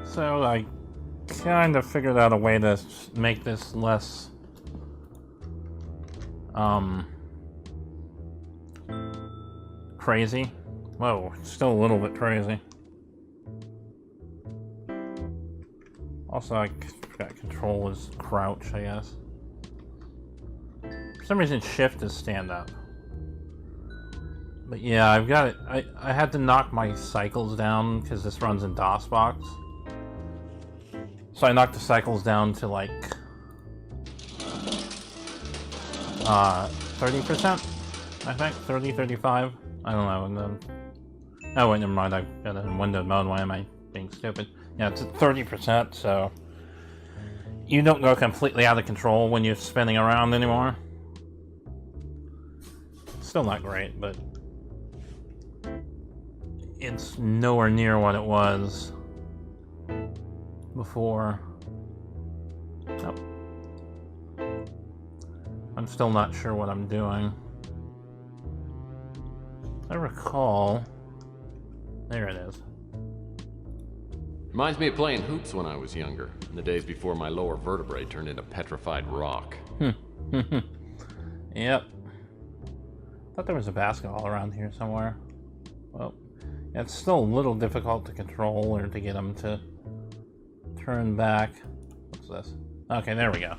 So I kind of figured out a way to make this less crazy. Whoa, it's still a little bit crazy. Also, I forgot control is crouch, I guess. For some reason, shift is stand up. But yeah, I've got it. I had to knock my cycles down because this runs in DOSBox. So I knocked the cycles down to like 30%, I think, 30, 35. I don't know. And then, oh wait, never mind. I've got it in window mode. Why am I being stupid? Yeah, it's at 30%, so you don't go completely out of control when you're spinning around anymore. Still not great, but it's nowhere near what it was before. Nope. I'm still not sure what I'm doing. I recall. There it is. Reminds me of playing hoops when I was younger, in the days before my lower vertebrae turned into petrified rock. Yep. Thought there was a basketball around here somewhere. Well, yeah, it's still a little difficult to control or to get them to turn back. What's this? Okay, there we go.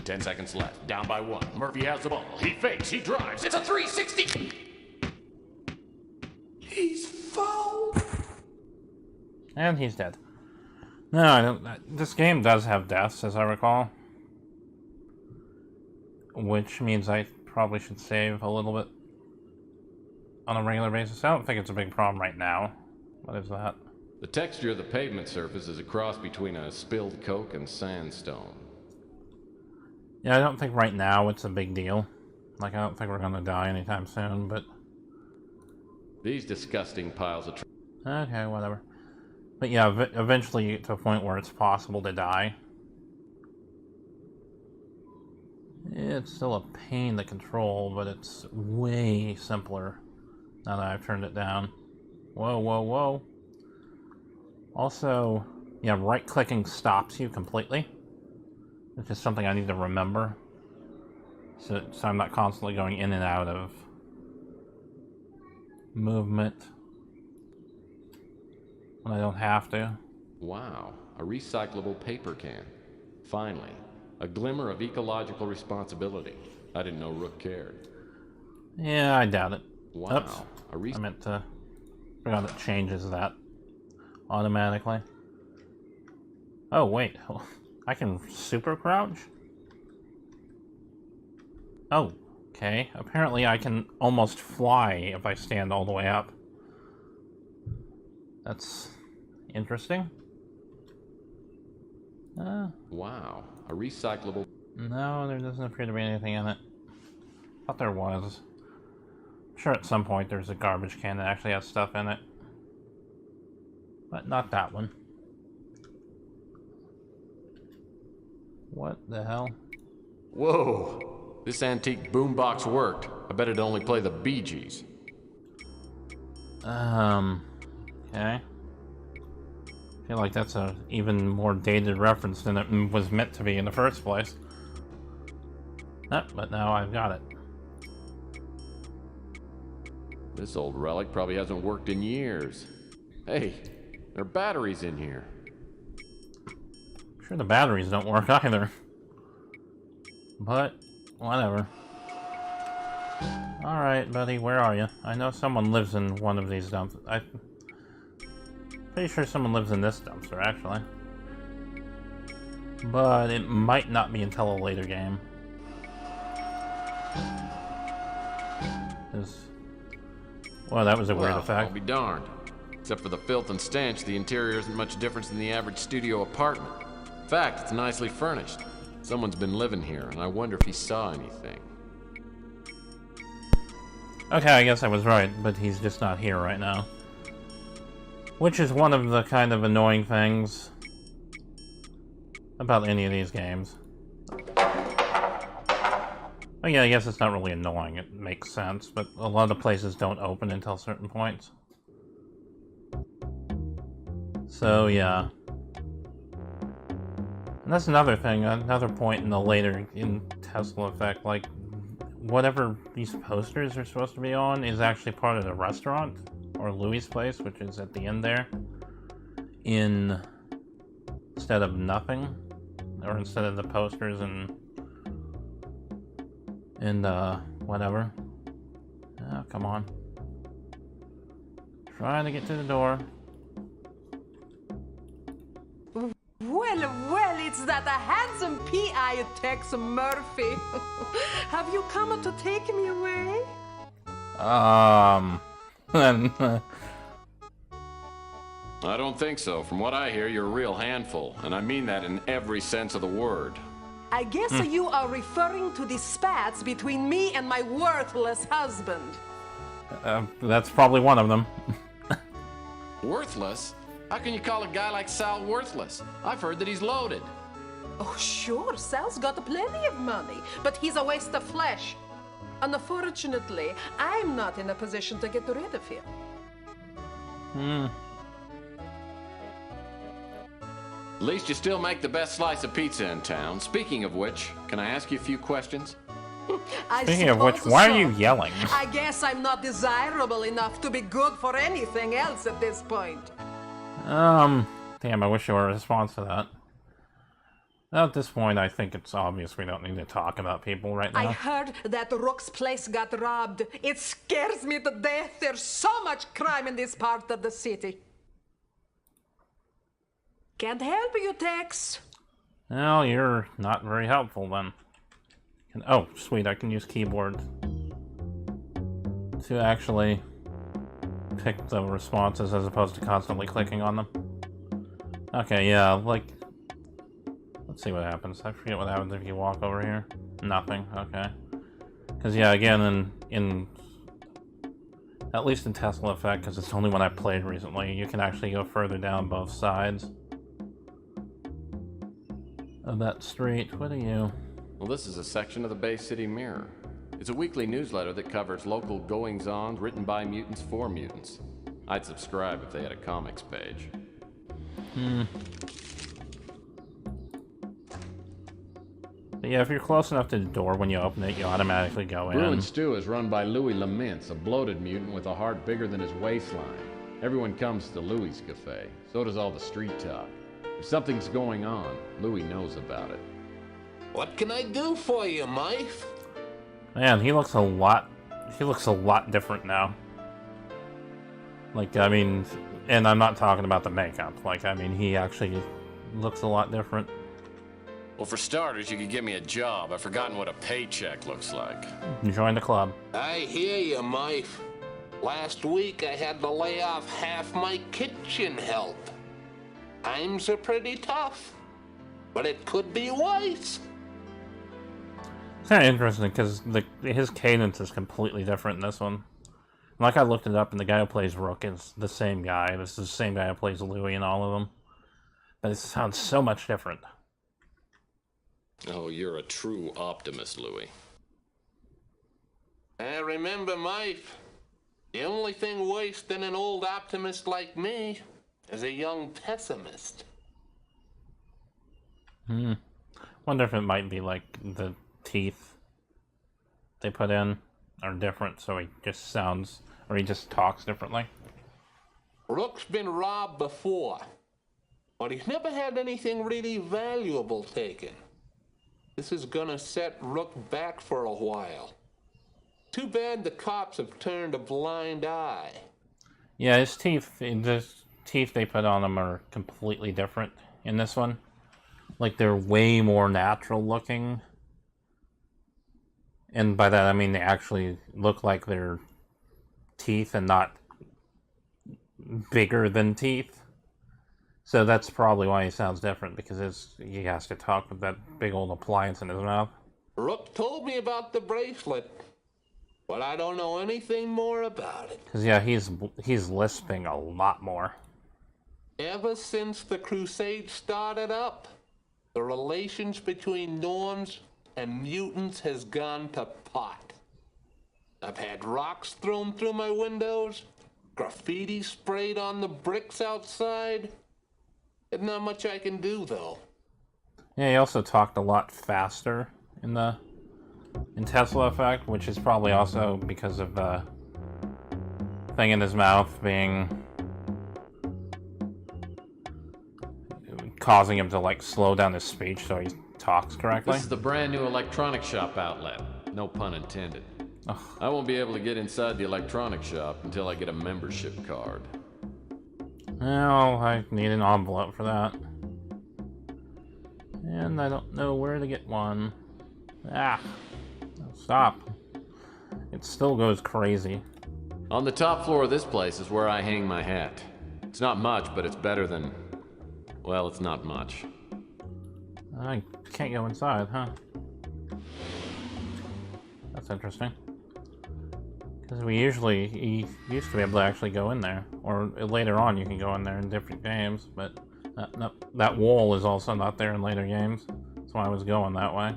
10 seconds left. Down by 1. Murphy has the ball. He fakes. He drives. It's a 360. He's foul. And he's dead. No, I don't. This game does have deaths, as I recall. Which means I probably should save a little bit on a regular basis. I don't think it's a big problem right now. What is that? The texture of the pavement surface is a cross between a spilled Coke and sandstone. Yeah, I don't think right now it's a big deal. Like, I don't think we're gonna die anytime soon, but... These disgusting piles of... Okay, whatever. But yeah, eventually you get to a point where it's possible to die. It's still a pain to control, but it's way simpler now that I've turned it down. Whoa, whoa, whoa. Also, yeah, right-clicking stops you completely. Which is something I need to remember. So I'm not constantly going in and out of movement when I don't have to. Wow, a recyclable paper can. Finally, a glimmer of ecological responsibility. I didn't know Rook cared. Yeah, I doubt it. Wow. Oops. I meant to... forgot it changes that automatically. Oh, wait. I can super crouch? Oh, okay. Apparently I can almost fly if I stand all the way up. That's interesting. Wow, a recyclable... No, there doesn't appear to be anything in it. Thought there was. I'm sure at some point there's a garbage can that actually has stuff in it. But not that one. What the hell? Whoa! This antique boombox worked. I bet it'd only play the Bee Gees. Okay. I feel like that's a even more dated reference than it was meant to be in the first place. But now I've got it. This old relic probably hasn't worked in years. Hey, there are batteries in here. I'm sure the batteries don't work either. But, whatever. Alright, buddy, where are you? I know someone lives in one of these dumps. I'm pretty sure someone lives in this dumpster, actually. But it might not be until a later game. Well, that was a weird effect. I'll be darned. Except for the filth and stench, the interior isn't much different than the average studio apartment. In fact, it's nicely furnished. Someone's been living here, and I wonder if he saw anything. Okay, I guess I was right, but he's just not here right now. Which is one of the kind of annoying things about any of these games. Oh yeah, I guess it's not really annoying, it makes sense, but a lot of places don't open until certain points. So, yeah. And that's another thing, another point in the later, in Tesla Effect, like, whatever these posters are supposed to be on is actually part of the restaurant, or Louis' place, which is at the end there, instead of nothing, or instead of the posters and whatever. Oh, come on. Trying to get to the door. Well, it's that a handsome P.I. Tex Murphy. Have you come to take me away? I don't think so. From what I hear, you're a real handful, and I mean that in every sense of the word. I guess you are referring to the spats between me and my worthless husband. That's probably one of them. Worthless? How can you call a guy like Sal worthless? I've heard that he's loaded. Oh, sure, Sal's got plenty of money, but he's a waste of flesh. Unfortunately, I'm not in a position to get rid of him. At least you still make the best slice of pizza in town. Speaking of which, can I ask you a few questions? Speaking of which, why are you yelling? I guess I'm not desirable enough to be good for anything else at this point. Damn, I wish there were a response to that. At this point, I think it's obvious we don't need to talk about people right now. I heard that Rook's place got robbed. It scares me to death. There's so much crime in this part of the city. Can't help you, Tex. Well, you're not very helpful then. Oh, sweet, I can use keyboard to actually pick the responses as opposed to constantly clicking on them. Okay, yeah, like... Let's see what happens. I forget what happens if you walk over here. Nothing, okay. Because, yeah, again, in at least in Tesla Effect, because it's the only one I played recently, you can actually go further down both sides of that street. What are you? Well, this is a section of the Bay City Mirror. It's a weekly newsletter that covers local goings-on written by mutants for mutants. I'd subscribe if they had a comics page. But yeah, if you're close enough to the door when you open it, you automatically go in. Brew and Stew is run by Louis Lamintz, a bloated mutant with a heart bigger than his waistline. Everyone comes to Louis' cafe. So does all the street talk. If something's going on, Louis knows about it. What can I do for you, Mike? Man, he looks a lot different now. Like, I mean, and I'm not talking about the makeup. Like, I mean, he actually looks a lot different. Well, for starters, you could give me a job. I've forgotten what a paycheck looks like. Join the club. I hear you, Mike. Last week I had to lay off half my kitchen help. Times are pretty tough, but it could be worse. It's kind of interesting because his cadence is completely different in this one. Like, I looked it up, and the guy who plays Rook is the same guy. This is the same guy who plays Louis in all of them. But it sounds so much different. Oh, you're a true optimist, Louis. I remember, Mike, the only thing worse than an old optimist like me is a young pessimist. Wonder if it might be like the teeth they put in are different, so he just sounds, or he just talks differently. Rook's been robbed before, but he's never had anything really valuable taken. This is gonna set Rook back for a while. Too bad the cops have turned a blind eye. Yeah, his teeth, the teeth they put on him are completely different in this one. Like, they're way more natural looking. And by that I mean they actually look like they're teeth and not bigger than teeth. So that's probably why he sounds different, because he has to talk with that big old appliance in his mouth. Rook told me about the bracelet, but I don't know anything more about it. Because, yeah, he's lisping a lot more. Ever since the crusade started up, the relations between norms and mutants has gone to pot. I've had rocks thrown through my windows, graffiti sprayed on the bricks outside, There's not much I can do, though. Yeah, he also talked a lot faster in Tesla Effect, which is probably also because of the thing in his mouth being causing him to like slow down his speech so he talks correctly. This is the brand new electronic shop outlet. No pun intended. I won't be able to get inside the electronic shop until I get a membership card. Well, I need an envelope for that. And I don't know where to get one. Ah, stop. It still goes crazy. On the top floor of this place is where I hang my hat. It's not much, but it's better than... well, it's not much. I can't go inside, huh? That's interesting. Because you used to be able to actually go in there. Or later on you can go in there in different games, but that wall is also not there in later games. That's why I was going that way.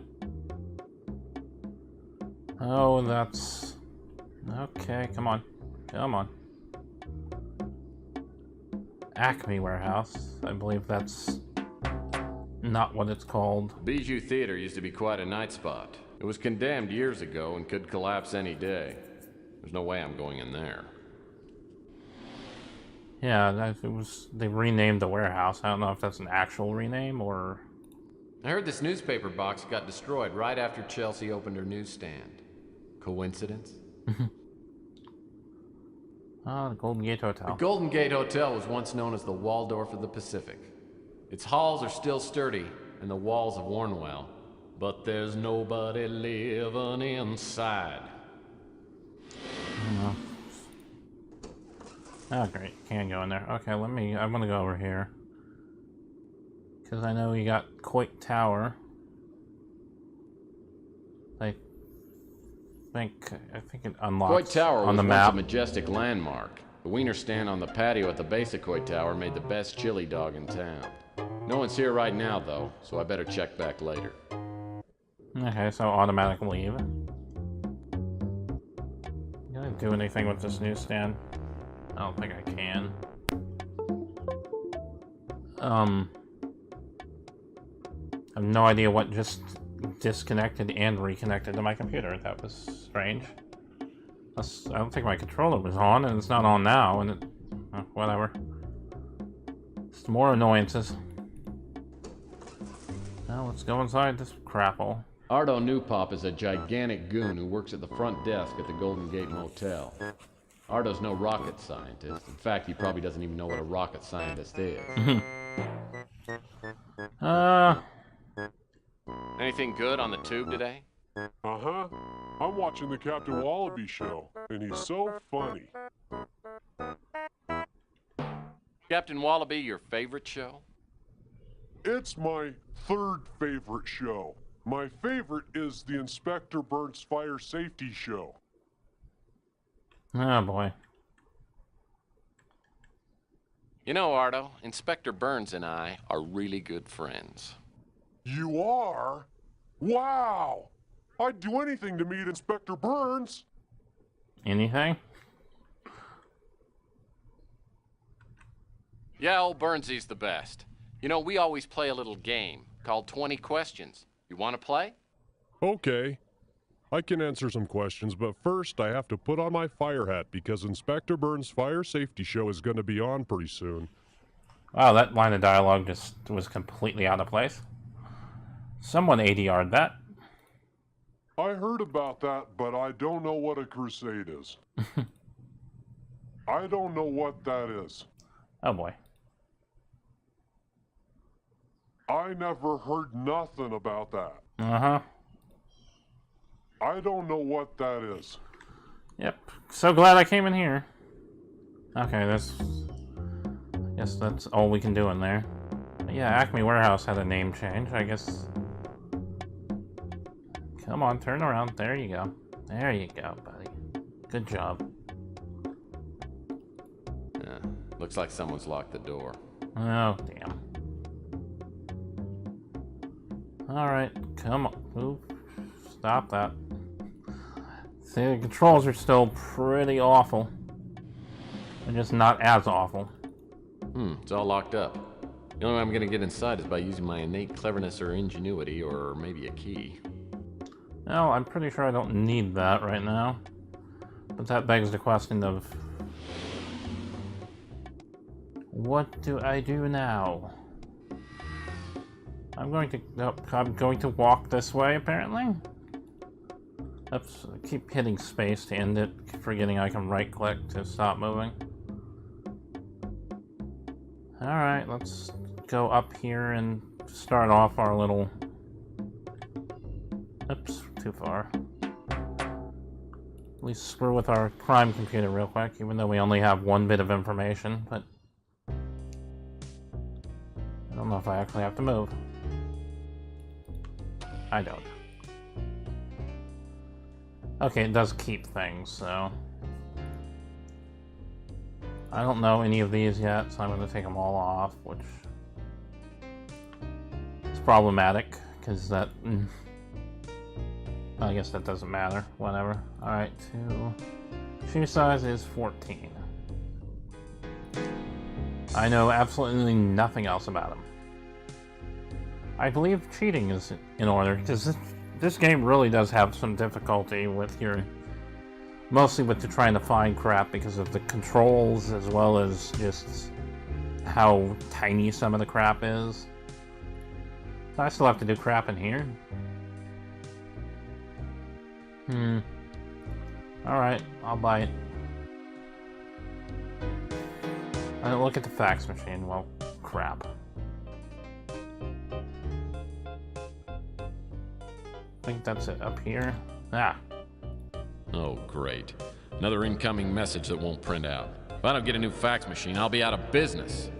Oh, that's... okay, come on. Come on. Acme Warehouse. I believe that's not what it's called. Bijou Theater used to be quite a night spot. It was condemned years ago and could collapse any day. There's no way I'm going in there. Yeah, they renamed the warehouse. I don't know if that's an actual rename or... I heard this newspaper box got destroyed right after Chelsea opened her newsstand. Coincidence? Ah, the Golden Gate Hotel. The Golden Gate Hotel was once known as the Waldorf of the Pacific. Its halls are still sturdy, and the walls have worn well. But there's nobody living inside. Oh, great. Can't go in there. Okay, I'm gonna go over here. Because I know you got Coit Tower. I think it unlocks Coit Tower on was the once map. a majestic landmark. The wiener stand on the patio at the base of Coit Tower made the best chili dog in town. No one's here right now, though, so I better check back later. Okay, so automatic leave. Can I do anything with this newsstand? I don't think I can. I have no idea what just disconnected and reconnected to my computer. That was strange. I don't think my controller was on, and it's not on now, and whatever. Just more annoyances. Now let's go inside this crapple. Ardo Newpop is a gigantic goon who works at the front desk at the Golden Gate Motel. Ardo's no rocket scientist. In fact, he probably doesn't even know what a rocket scientist is. Anything good on the tube today? Uh-huh. I'm watching the Captain Wallaby show, and he's so funny. Captain Wallaby, your favorite show? It's my third favorite show. My favorite is the Inspector Burns Fire Safety Show. Oh boy. You know, Ardo, Inspector Burns and I are really good friends. You are? Wow! I'd do anything to meet Inspector Burns. Anything? Yeah, old Burnsy's the best. You know, we always play a little game called 20 Questions. You want to play? Okay. I can answer some questions, but first I have to put on my fire hat because Inspector Burns' Fire Safety Show is going to be on pretty soon. Wow, that line of dialogue just was completely out of place. Someone ADR'd that. I heard about that, but I don't know what a crusade is. I don't know what that is. Oh boy. I never heard nothing about that. Uh-huh. I don't know what that is. Yep. So glad I came in here. Okay, I guess that's all we can do in there. But yeah, Acme Warehouse had a name change, I guess. Come on, turn around. There you go. There you go, buddy. Good job. Yeah, looks like someone's locked the door. Oh, damn. Alright, come on. Ooh, stop that. See, the controls are still pretty awful. They're just not as awful. It's all locked up. The only way I'm gonna get inside is by using my innate cleverness or ingenuity, or maybe a key. Well, I'm pretty sure I don't need that right now. But that begs the question of... what do I do now? I'm going to... nope, I'm going to walk this way, apparently? Oops, I keep hitting space to end it, forgetting I can right-click to stop moving. Alright, let's go up here and start off our little... oops, too far. At least screw with our crime computer real quick, even though we only have one bit of information, but... I don't know if I actually have to move. I don't. Okay, it does keep things, so... I don't know any of these yet, so I'm going to take them all off, which... is problematic, because that... I guess that doesn't matter. Whatever. Alright, shoe size is 14. I know absolutely nothing else about him. I believe cheating is in order, because this game really does have some difficulty with your... mostly with the trying to find crap because of the controls, as well as just how tiny some of the crap is. So I still have to do crap in here. Alright, I'll buy it. I don't look at the fax machine. Well, crap. I think that's it up here. Ah. Oh, great. Another incoming message that won't print out. If I don't get a new fax machine, I'll be out of business.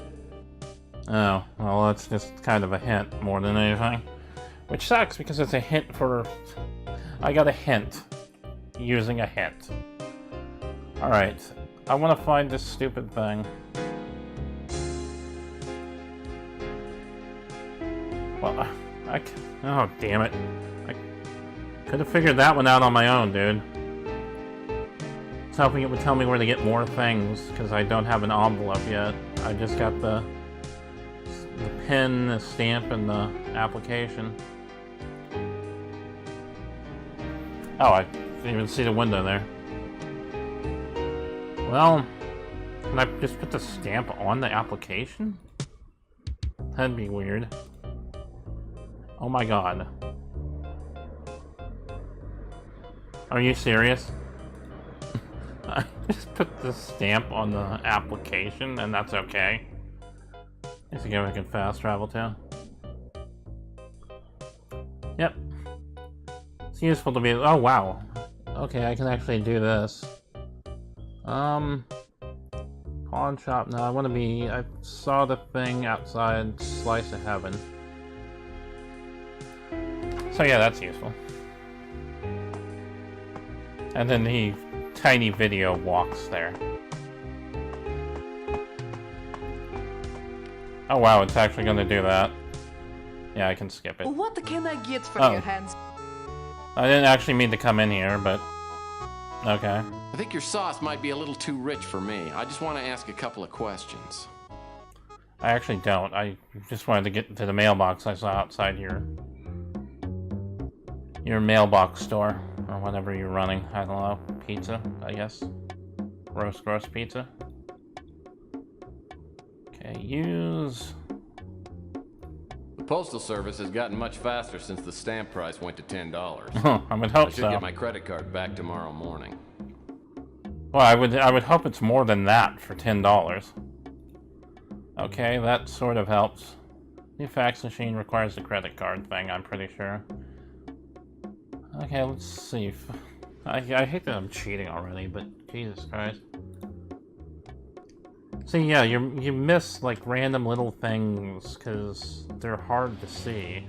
Oh, well, that's just kind of a hint more than anything. Which sucks because it's a hint for... I got a hint. Using a hint. Alright. I want to find this stupid thing. Well, oh, damn it. I could have figured that one out on my own, dude. I was hoping it would tell me where to get more things, because I don't have an envelope yet. I just got the pen, the stamp, and the application. Oh, I didn't even see the window there. Well, can I just put the stamp on the application? That'd be weird. Oh my god. Are you serious? I just put the stamp on the application and that's okay? Is it I can fast travel to? Yep. It's useful to be... oh wow. Okay, I can actually do this. Pawn shop. No, I want to be... I saw the thing outside Slice of Heaven. So yeah, that's useful. And then the tiny video walks there. Oh wow, it's actually going to do that. Yeah, I can skip it. What can I get for your hands? I didn't actually mean to come in here, but... okay. I think your sauce might be a little too rich for me. I just want to ask a couple of questions. I actually don't. I just wanted to get to the mailbox I saw outside your mailbox store, or whatever you're running. I don't know. Pizza, I guess. Roast pizza. Okay, use... The Postal Service has gotten much faster since the stamp price went to $10. I would hope I should so. get my credit card back tomorrow morning. Well, I would hope it's more than that for $10. Okay, that sort of helps. New fax machine requires a credit card thing, I'm pretty sure. Okay, let's see. If, I hate that I'm cheating already, but Jesus Christ. See, yeah, you miss, like, random little things, because they're hard to see.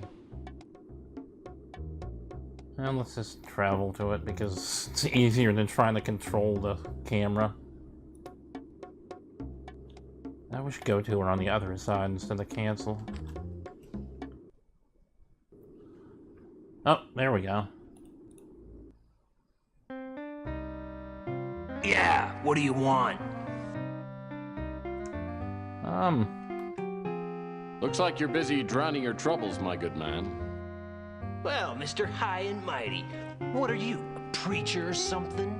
And let's just travel to it, because it's easier than trying to control the camera. Now we should go to her on the other side instead of cancel. Oh, there we go. Yeah, what do you want? Looks like you're busy drowning your troubles, my good man. Well, Mr. High and Mighty, what are you, a preacher or something?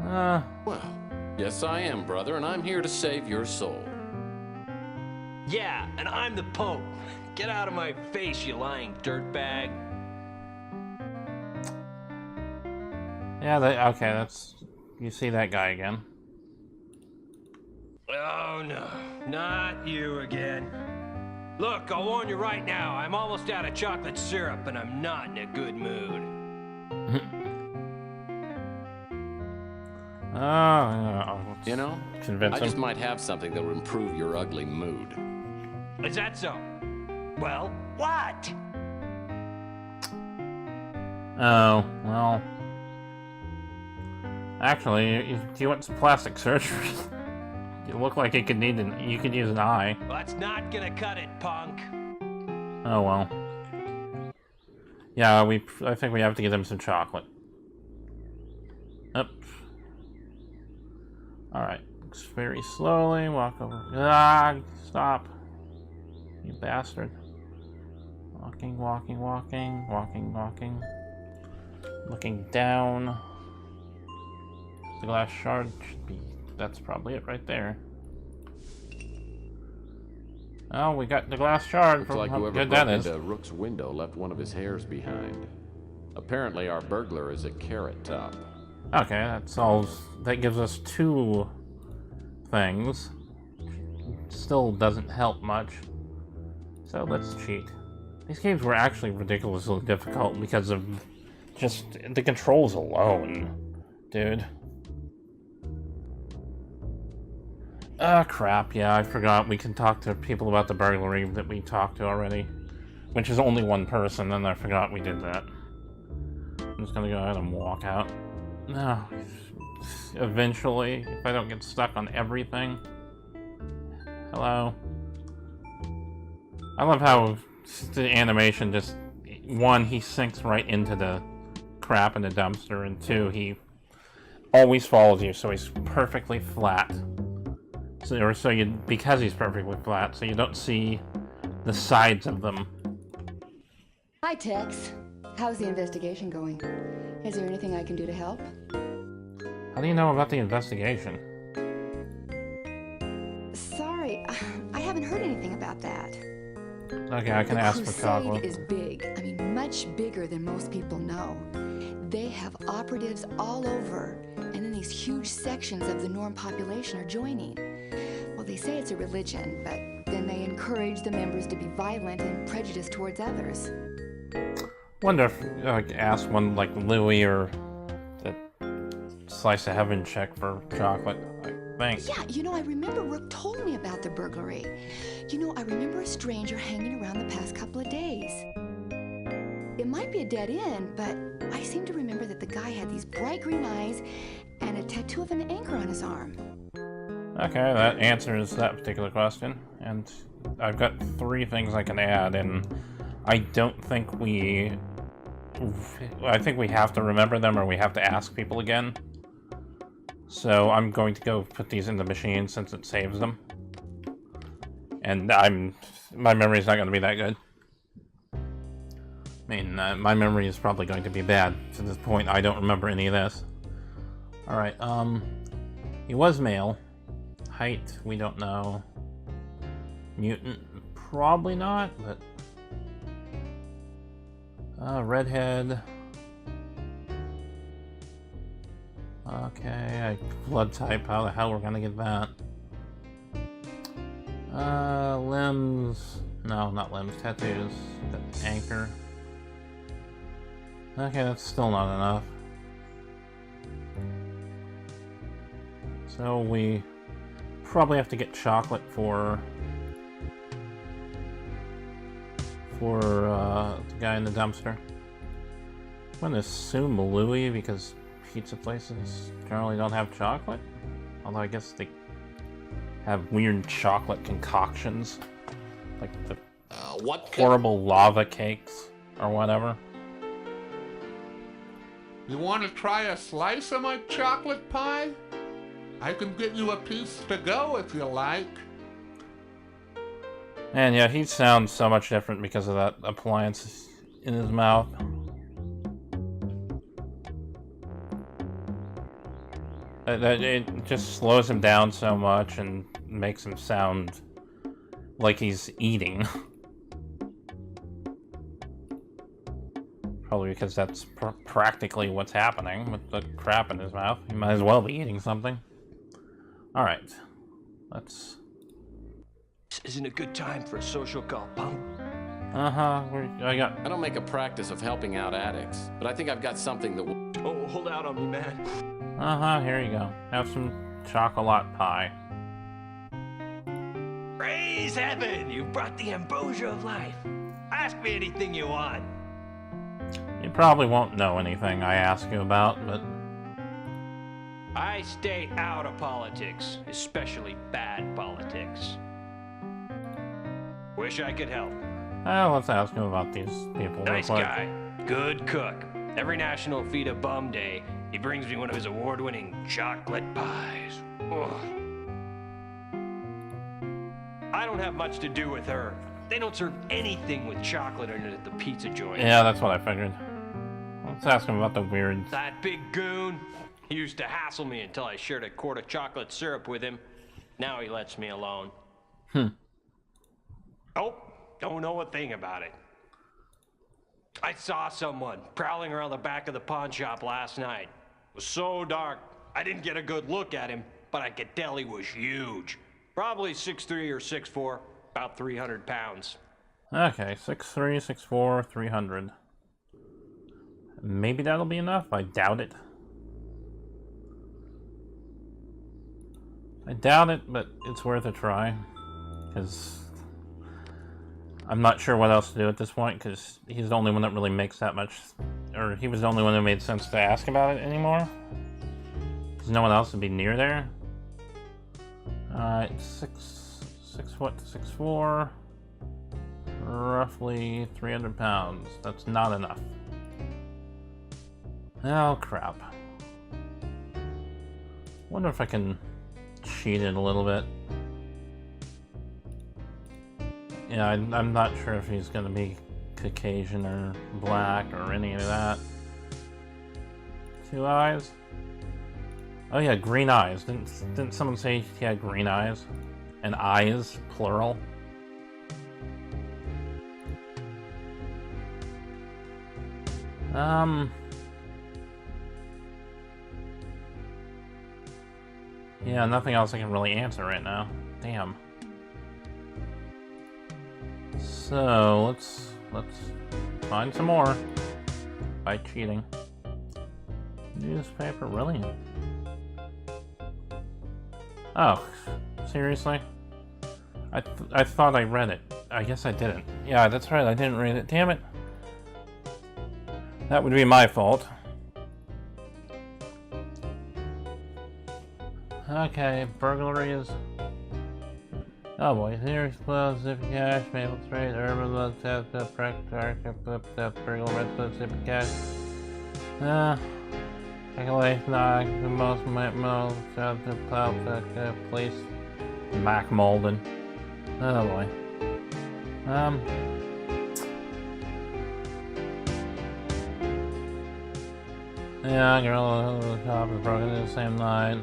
Well, yes I am, brother, and I'm here to save your soul. Yeah, and I'm the Pope. Get out of my face, you lying dirtbag. Yeah, okay, that's... You see that guy again. Oh no, not you again. Look, I'll warn you right now, I'm almost out of chocolate syrup and I'm not in a good mood. You know, convince I him. just might have something that will improve your ugly mood. Is that so? Well, what? Oh, well... Actually, do you want some plastic surgery? You look like you could you could use an eye. That's not gonna cut it, punk. Oh well. Yeah, I think we have to give him some chocolate. Up. Alright. Very slowly, walk over. Ah, stop. You bastard. Walking, walking, walking, walking, walking. Looking down. The glass shard should be... That's probably it right there. Oh, we got the glass shard. Looks From like how whoever good broke that is. into Rook's window left one of his hairs behind. Apparently our burglar is a carrot top. Okay, that solves... That gives us 2 things. Still doesn't help much. So let's cheat. These games were actually ridiculously difficult because of just the controls alone, dude. Ah, crap, yeah, I forgot we can talk to people about the burglary that we talked to already. Which is only 1 person, and I forgot we did that. I'm just gonna go ahead and walk out. No. Eventually, if I don't get stuck on everything. Hello? I love how the animation just... 1, he sinks right into the crap in the dumpster, and 2, he always follows you, so he's perfectly flat. Because he's perfectly flat, so you don't see the sides of them. Hi, Tex. How's the investigation going? Is there anything I can do to help? How do you know about the investigation? Sorry, I haven't heard anything about that. Okay, I can ask for Crusade chocolate. is big. I mean, much bigger than most people know. They have operatives all over, and then these huge sections of the Norm population are joining. Well, they say it's a religion, but then they encourage the members to be violent and prejudiced towards others. Wonder if I could ask one like Louie or the Slice of Heaven check for chocolate. Thanks. Yeah, I remember Rook told me about the burglary. I remember a stranger hanging around the past couple of days. It might be a dead end, but I seem to remember that the guy had these bright green eyes and a tattoo of an anchor on his arm. Okay, that answers that particular question. And I've got 3 things I can add, and I don't think I think we have to remember them or we have to ask people again. So I'm going to go put these in the machine since it saves them. And my memory's not going to be that good. I mean, my memory is probably going to be bad. To this point, I don't remember any of this. Alright, he was male. Height, we don't know. Mutant, probably not, but... redhead. Okay, blood type, how the hell we're gonna get that? Limbs... No, not limbs, tattoos. Anchor. Okay, that's still not enough. So we probably have to get chocolate for the guy in the dumpster. I'm gonna assume Louie because pizza places generally don't have chocolate. Although I guess they have weird chocolate concoctions. Like the horrible lava cakes or whatever. You want to try a slice of my chocolate pie? I can get you a piece to go if you like. And yeah, he sounds so much different because of that appliance in his mouth. It just slows him down so much and makes him sound like he's eating. Probably because that's practically what's happening with the crap in his mouth. He might as well be eating something. Alright. Let's... This isn't a good time for a social call, punk. I don't make a practice of helping out addicts, but I think I've got something that will... Oh, hold out on me, man. here you go. Have some chocolate pie. Praise heaven! You brought the ambrosia of life. Ask me anything you want. You probably won't know anything I ask you about, but... I stay out of politics, especially bad politics. Wish I could help. Let's ask him about these people. Nice guy. Good cook. Every National Feed a Bum Day, he brings me one of his award-winning chocolate pies. Ugh. I don't have much to do with her. They don't serve anything with chocolate in it at the pizza joint. Yeah, that's what I figured. Let's ask him about the weird... That big goon. He used to hassle me until I shared a quart of chocolate syrup with him. Now he lets me alone. Oh, don't know a thing about it. I saw someone prowling around the back of the pawn shop last night. It was so dark, I didn't get a good look at him, but I could tell he was huge. Probably 6'3" or 6'4", about 300 pounds. Okay, 6'3", 6'4", 300. Maybe that'll be enough? I doubt it. I doubt it, but it's worth a try. Because I'm not sure what else to do at this point, because he's the only one that really makes that much... Or he was the only one that made sense to ask about it anymore. Because no one else would be near there. Alright, 6 foot, 6'4". Roughly 300 pounds. That's not enough. Oh, crap. Wonder if I can cheat it a little bit. Yeah, I'm not sure if he's gonna be Caucasian or black or any of that. 2 eyes? Oh yeah, green eyes. Didn't someone say he had green eyes? And eyes, plural? Yeah, nothing else I can really answer right now. Damn. So, let's find some more by cheating. Newspaper, really? Oh, seriously? I thought I read it. I guess I didn't. Yeah, that's right, I didn't read it. Damn it. That would be my fault. Okay, burglaries. Oh boy, here explosive cash, maple trade, urban blood, tap, crack, dark, burglar, red blood, zip cash. Calculate, knock, the most, shot, the plow, police, Mac Malden. Oh boy. Yeah, girl, the top is broken in the same night.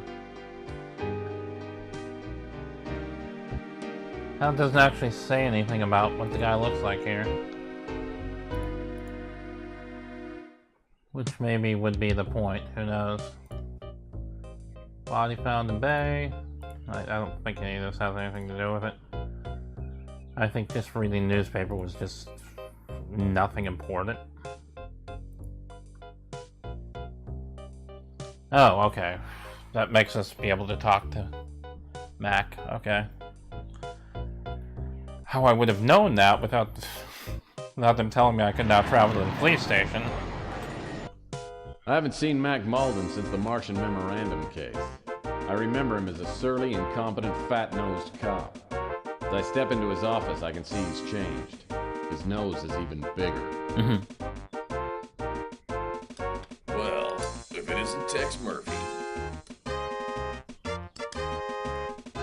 That doesn't actually say anything about what the guy looks like here. Which maybe would be the point, who knows. Body found in bay. I don't think any of this has anything to do with it. I think just reading the newspaper was just nothing important. Oh, okay. That makes us be able to talk to Mac, okay. How I would have known that without them telling me I could now travel to the police station. I haven't seen Mac Malden since the Martian Memorandum case. I remember him as a surly, incompetent, fat-nosed cop. As I step into his office, I can see he's changed. His nose is even bigger. Well, if it isn't Tex Murphy.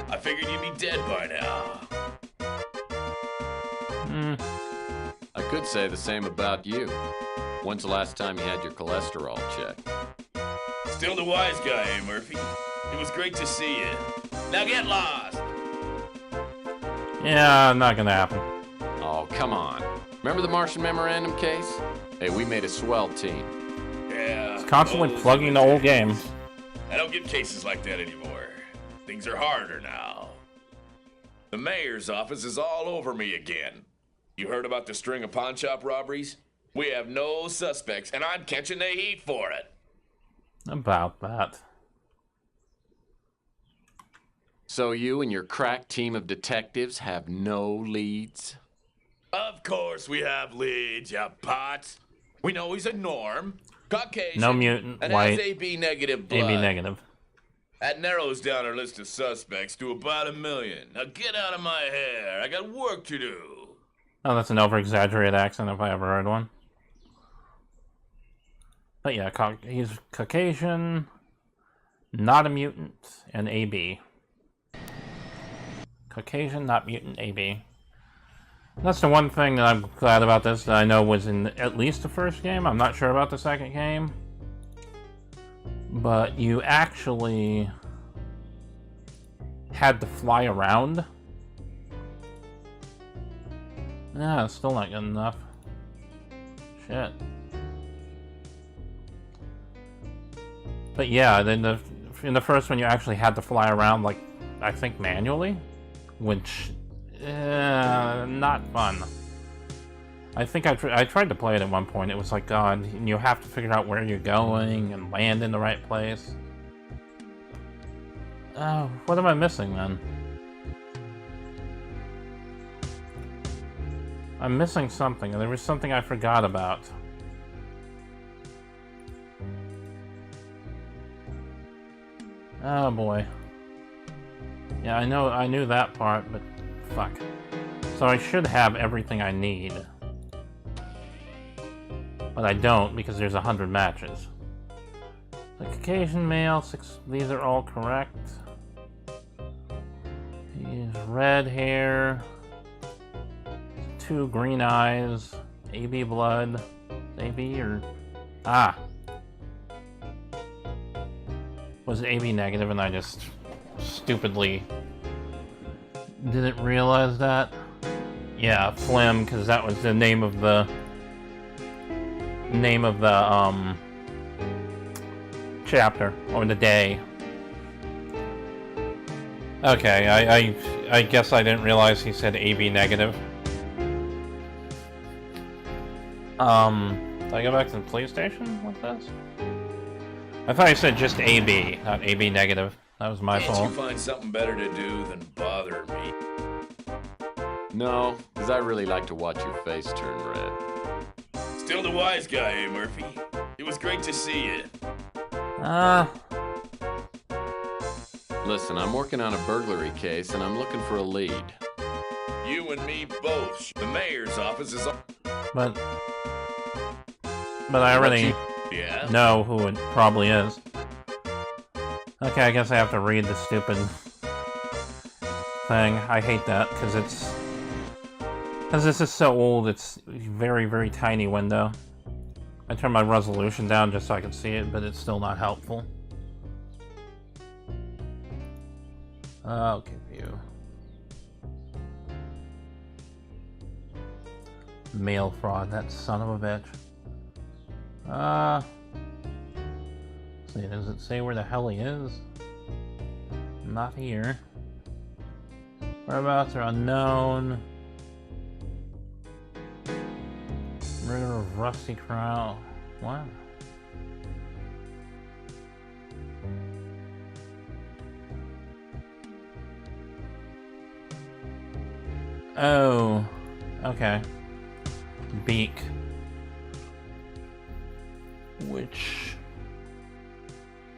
I figured you'd be dead by now. I could say the same about you. When's the last time you had your cholesterol checked? Still the wise guy, eh, Murphy? It was great to see you. Now get lost! Yeah, not gonna happen. Oh, come on. Remember the Martian Memorandum case? Hey, we made a swell team. Yeah. Constantly those plugging the were old days. games. I don't get cases like that anymore. Things are harder now. The mayor's office is all over me again. You heard about the string of pawn shop robberies? We have no suspects, and I'm catching the heat for it. About that. So you and your crack team of detectives have no leads? Of course we have leads, you pots. We know he's a Norm, Caucasian, No mutant, and white, has AB negative blood. AB negative. That narrows down our list of suspects to about 1 million. Now get out of my hair. I got work to do. Oh, that's an over-exaggerated accent if I ever heard one. But yeah, he's Caucasian, not a mutant, and AB. Caucasian, not mutant, AB. That's the one thing that I'm glad about this that I know was in at least the first game. I'm not sure about the second game. But you actually had to fly around. Yeah, still not good enough. Shit. But yeah, then in the first one you actually had to fly around, like, I think manually, which, not fun. I think I tried to play it at one point. It was like, God, you have to figure out where you're going and land in the right place. Oh, what am I missing then? I'm missing something. There was something I forgot about. Oh boy. Yeah, I knew that part, but fuck. So I should have everything I need. But I don't, because there's 100 matches. The Caucasian male, 6, these are all correct. He's red hair, 2 green eyes, AB blood, AB or... Ah! Was it AB negative and I just stupidly didn't realize that? Yeah, phlegm, because that was the name of the chapter or the day. Okay, I guess I didn't realize he said AB negative. Did I go back to the PlayStation with this? I thought I said just AB, not AB negative. That was my fault. Can't you find something better to do than bother me? No, because I really like to watch your face turn red. Still the wise guy, eh, Murphy? It was great to see you. Listen, I'm working on a burglary case and I'm looking for a lead. You and me both. The mayor's office is... But I already Yeah? know who it probably is. Okay, I guess I have to read the stupid thing. I hate that, because it's... Because this is so old, it's a very, very tiny window. I turned my resolution down just so I could see it, but it's still not helpful. Okay, view. Mail fraud, that son of a bitch. See, does it say where the hell he is? Not here. Whereabouts are unknown. Murder of Rusty Crow. What? Oh, okay. Beak. Which...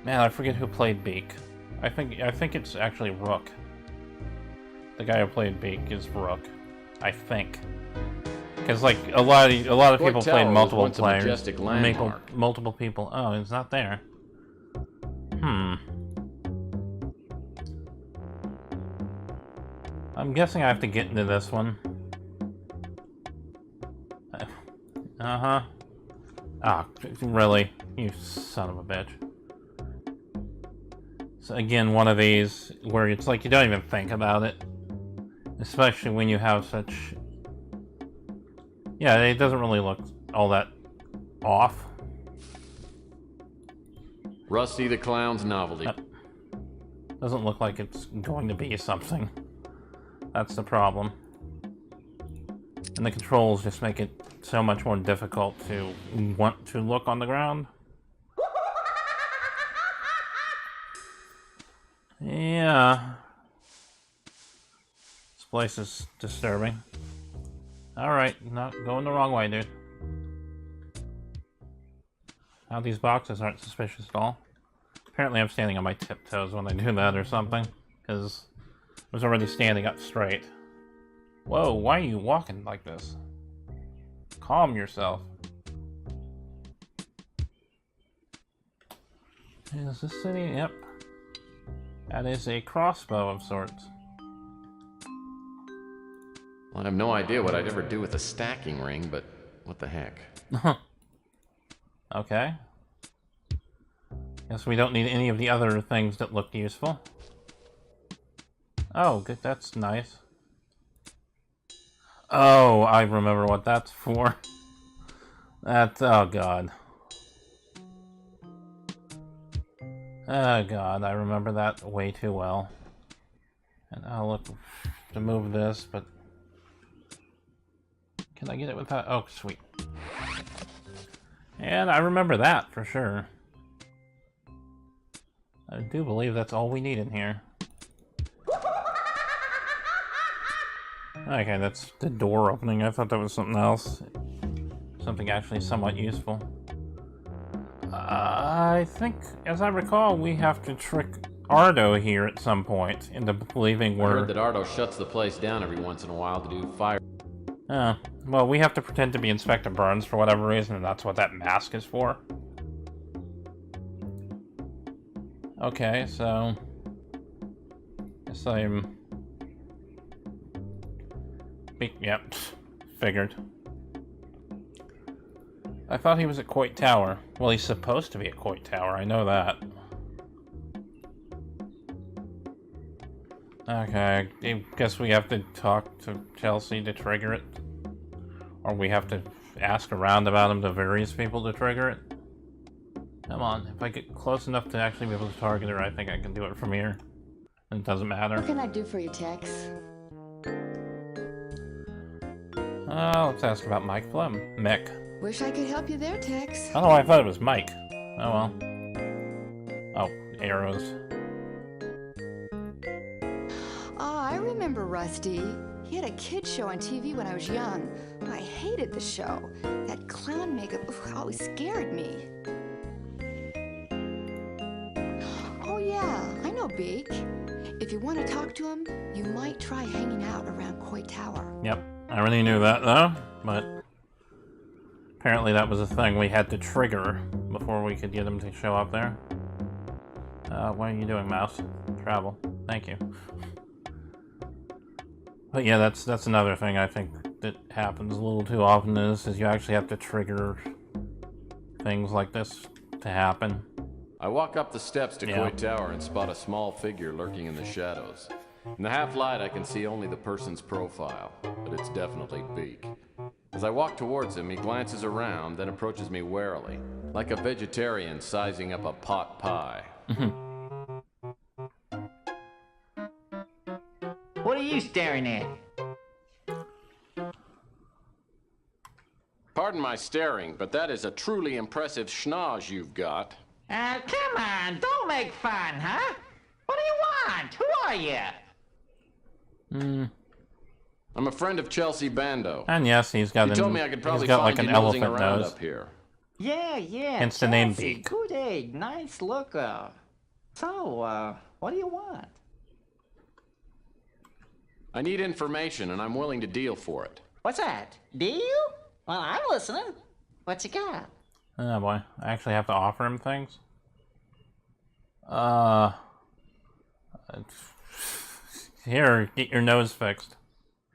Man, I forget who played Beak. I think it's actually Rook. The guy who played Beak is Rook. I think. Because like a lot of people played multiple players. Multiple people. Oh, it's not there. I'm guessing I have to get into this one. Uh-huh. Ah, really? You son of a bitch. So again, one of these where it's like you don't even think about it. Especially when you have such... Yeah, it doesn't really look all that off. Rusty the Clown's novelty. Doesn't look like it's going to be something. That's the problem. And the controls just make it so much more difficult to want to look on the ground. Yeah. This place is disturbing. Alright, not going the wrong way, dude. Now these boxes aren't suspicious at all. Apparently I'm standing on my tiptoes when I do that or something, because I was already standing up straight. Whoa, why are you walking like this? Calm yourself. Is this city? Yep. That is a crossbow of sorts. Well, I have no idea what I'd ever do with a stacking ring, but what the heck. Okay. Guess we don't need any of the other things that look useful. Oh, good, that's nice. Oh, I remember what that's for. That's... oh god. Oh god, I remember that way too well. And I'll look to move this, but... Can I get it without... oh, sweet. And I remember that, for sure. I do believe that's all we need in here. Okay, that's the door opening. I thought that was something else. Something actually somewhat useful. I think, as I recall, we have to trick Ardo here at some point into believing I we're... heard that Ardo shuts the place down every once in a while to do fire. Oh, well, we have to pretend to be Inspector Burns for whatever reason, and that's what that mask is for. Okay, so... guess I'm... yep, figured. I thought he was at Coit Tower. Well, he's supposed to be at Coit Tower, I know that. Okay, I guess we have to talk to Chelsea to trigger it. Or we have to ask around about him to various people to trigger it. Come on, if I get close enough to actually be able to target her, I think I can do it from here. And it doesn't matter. What can I do for you, Tex? Let's ask about Mike Flem. Mick. Wish I could help you there, Tex. I don't know why I thought it was Mike. Oh well. Oh, arrows. I remember Rusty. He had a kid show on TV when I was young. I hated the show. That clown makeup always scared me. Oh yeah, I know Beak. If you want to talk to him, you might try hanging out around Coit Tower. Yep, I already knew that though, but apparently that was a thing we had to trigger before we could get him to show up there. What are you doing, mouse? Travel. Thank you. But yeah, that's another thing I think that happens a little too often is you actually have to trigger things like this to happen. I walk up the steps to Coit Tower and spot a small figure lurking in the shadows. In the half-light, I can see only the person's profile, but it's definitely Beak. As I walk towards him, he glances around, then approaches me warily, like a vegetarian sizing up a pot pie. What are you staring at? Pardon my staring, but that is a truly impressive schnoz you've got. Come on, don't make fun, huh? What do you want? Who are you? I'm a friend of Chelsea Bando. And yes, he's got He told me I could probably like find an you nosing elephant around nose. up here. Yeah. Hence the name Chelsea, Beak. good egg, nice looker. So, what do you want? I need information, and I'm willing to deal for it. What's that? Deal? Well, I'm listening. What you got? Oh boy, I actually have to offer him things? Here, get your nose fixed.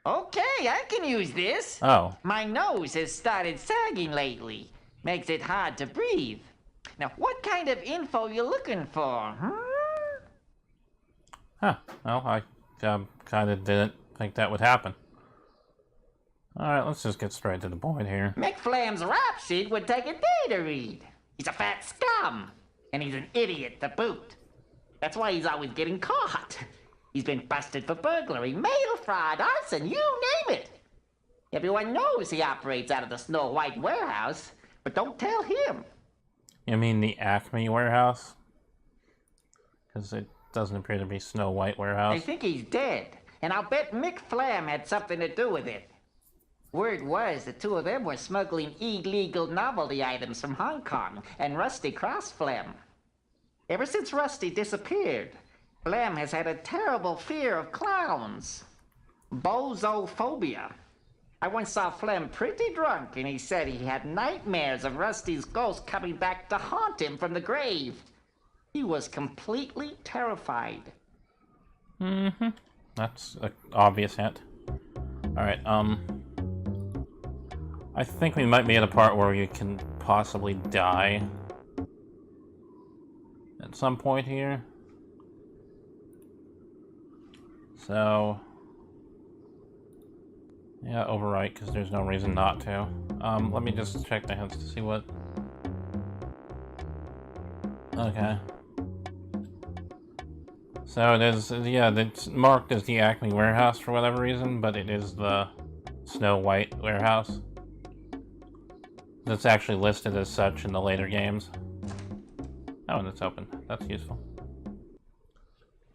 Okay, I can use this. Oh. My nose has started sagging lately. Makes it hard to breathe. Now, what kind of info you looking for, Huh. Well, I kind of didn't think that would happen. Alright, let's just get straight to the point here. McFlam's rap sheet would take a day to read. He's a fat scum, and he's an idiot to boot. That's why he's always getting caught. He's been busted for burglary, mail fraud, arson, you name it. Everyone knows he operates out of the Snow White warehouse, but don't tell him. You mean the Acme warehouse? Because it doesn't appear to be Snow White warehouse. I think he's dead, and I'll bet Mick Flam had something to do with it. Word was the two of them were smuggling illegal novelty items from Hong Kong, and Rusty crossed Flam. Ever since Rusty disappeared, Flam has had a terrible fear of clowns. Bozophobia. I once saw Flam pretty drunk, and he said he had nightmares of Rusty's ghost coming back to haunt him from the grave. He was completely terrified. Mm-hmm. That's an obvious hint. Alright, I think we might be at a part where you can possibly die at some point here. So, yeah, overwrite, because there's no reason not to. Let me just check the hints to see what... Okay. So it is, yeah, it's marked as the Acme warehouse for whatever reason, but it is the Snow White warehouse. That's actually listed as such in the later games. Oh, and it's open. That's useful.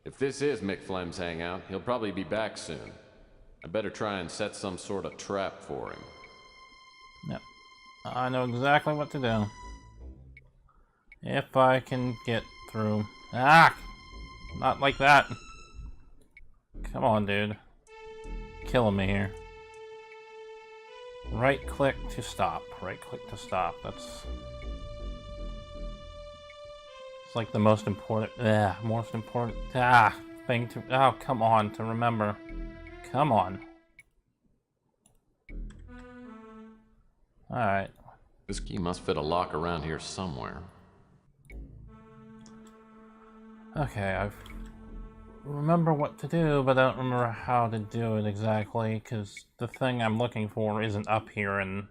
If this is Mick Flem's hangout, he'll probably be back soon. I better try and set some sort of trap for him. Yep. I know exactly what to do. If I can get through... Ah! Not like that. Come on, dude. Killing me here. Right click to stop. Right click to stop. That's... It's like the most important... thing to... Oh, come on, to remember. Come on. Alright. This key must fit a lock around here somewhere. Okay, I remember what to do, but I don't remember how to do it exactly, because the thing I'm looking for isn't up here in...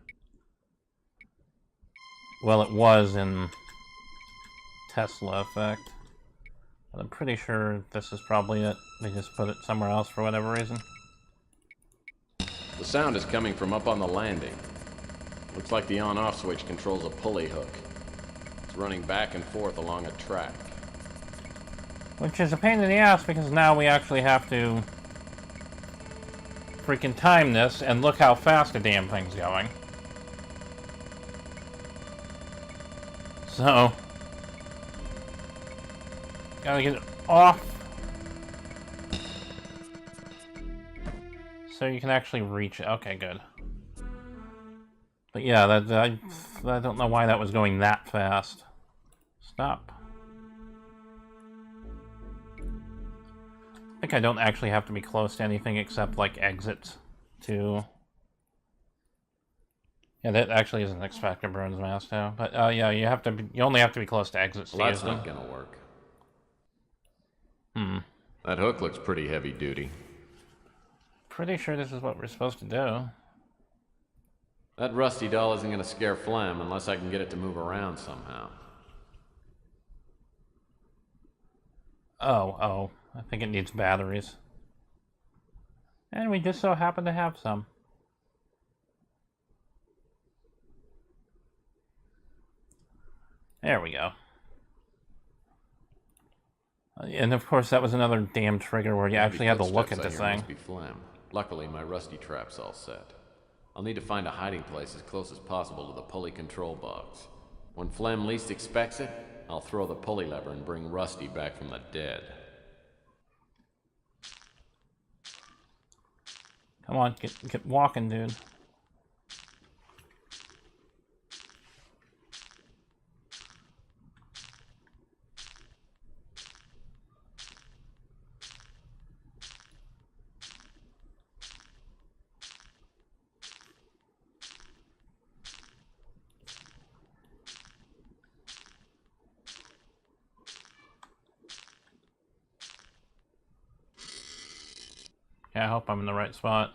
Well, it was in Tesla Effect. But I'm pretty sure this is probably it. They just put it somewhere else for whatever reason. The sound is coming from up on the landing. Looks like the on-off switch controls a pulley hook. It's running back and forth along a track. Which is a pain in the ass, because now we actually have to freaking time this, and look how fast the damn thing's going. So, gotta get it off so you can actually reach it. Okay, good. But yeah, I don't know why that was going that fast. Stop. I think I don't actually have to be close to anything except, like, exits to... Yeah, that actually is an Inspector Burns mask, too. But, yeah, you only have to be close to exits to Well, use that's them. not gonna work. That hook looks pretty heavy duty. Pretty sure this is what we're supposed to do. That rusty doll isn't gonna scare Flam unless I can get it to move around somehow. Oh. I think it needs batteries. And we just so happen to have some. There we go. And of course that was another damn trigger where you actually had to look at the thing. Must be Flam. Luckily, my rusty trap's all set. I'll need to find a hiding place as close as possible to the pulley control box. When Flam least expects it, I'll throw the pulley lever and bring Rusty back from the dead. Come on, get walking, dude. Yeah, I hope I'm in the right spot.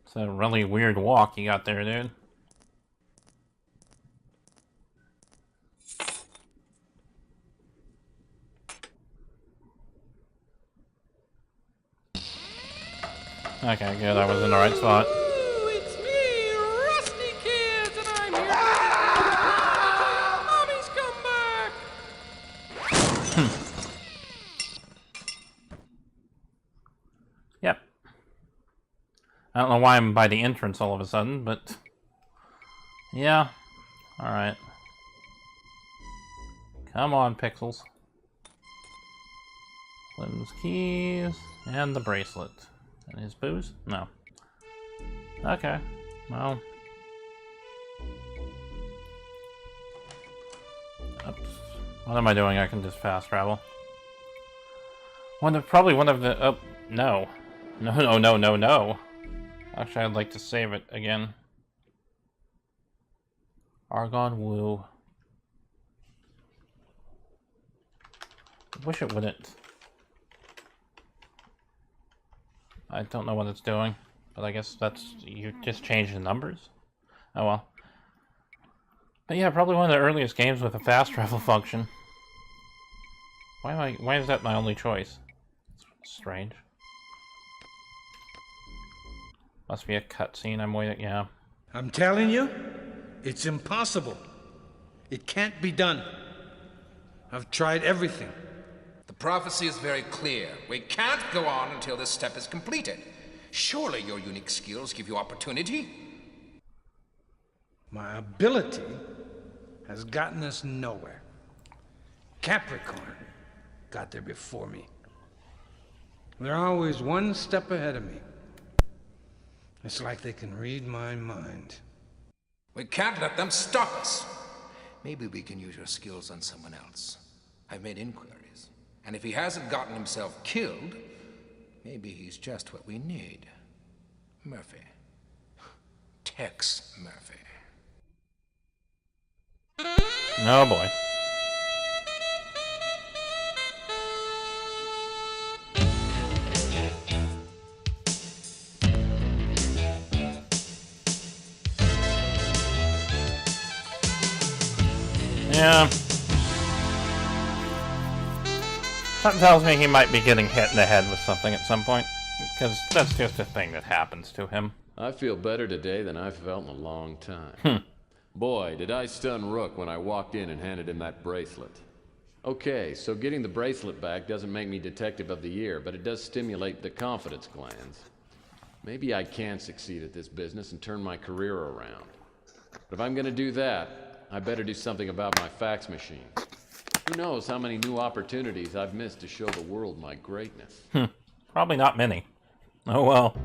It's a really weird walk you got there, dude. Okay, good. I was in the right spot. It's me, Rusty Kids, and I'm here. Mommy's come back. Yep. I don't know why I'm by the entrance all of a sudden, but yeah. Alright. Come on, Pixels. Slim's keys and the bracelet. And his booze? No. Okay. Well. Oops. What am I doing? I can just fast travel. Probably one of the... Oh, no. No. Actually, I'd like to save it again. Argonwow. I wish it wouldn't. I don't know what it's doing, but I guess that's... You just change the numbers? Oh well. But yeah, probably one of the earliest games with a fast travel function. Why is that my only choice? It's strange. Must be a cutscene I'm waiting... Yeah. I'm telling you, it's impossible. It can't be done. I've tried everything. The prophecy is very clear. We can't go on until this step is completed. Surely your unique skills give you opportunity? My ability has gotten us nowhere. Capricorn got there before me. They're always one step ahead of me. It's like they can read my mind. We can't let them stop us. Maybe we can use your skills on someone else. I've made inquiries. And if he hasn't gotten himself killed, maybe he's just what we need. Murphy. Tex Murphy. Oh boy. Yeah. Something tells me he might be getting hit in the head with something at some point, because that's just a thing that happens to him. I feel better today than I've felt in a long time. Boy, did I stun Rook when I walked in and handed him that bracelet. Okay, so getting the bracelet back doesn't make me Detective of the Year, but it does stimulate the confidence glands. Maybe I can succeed at this business and turn my career around. But if I'm gonna do that, I better do something about my fax machine. Who knows how many new opportunities I've missed to show the world my greatness. Probably not many. Oh well.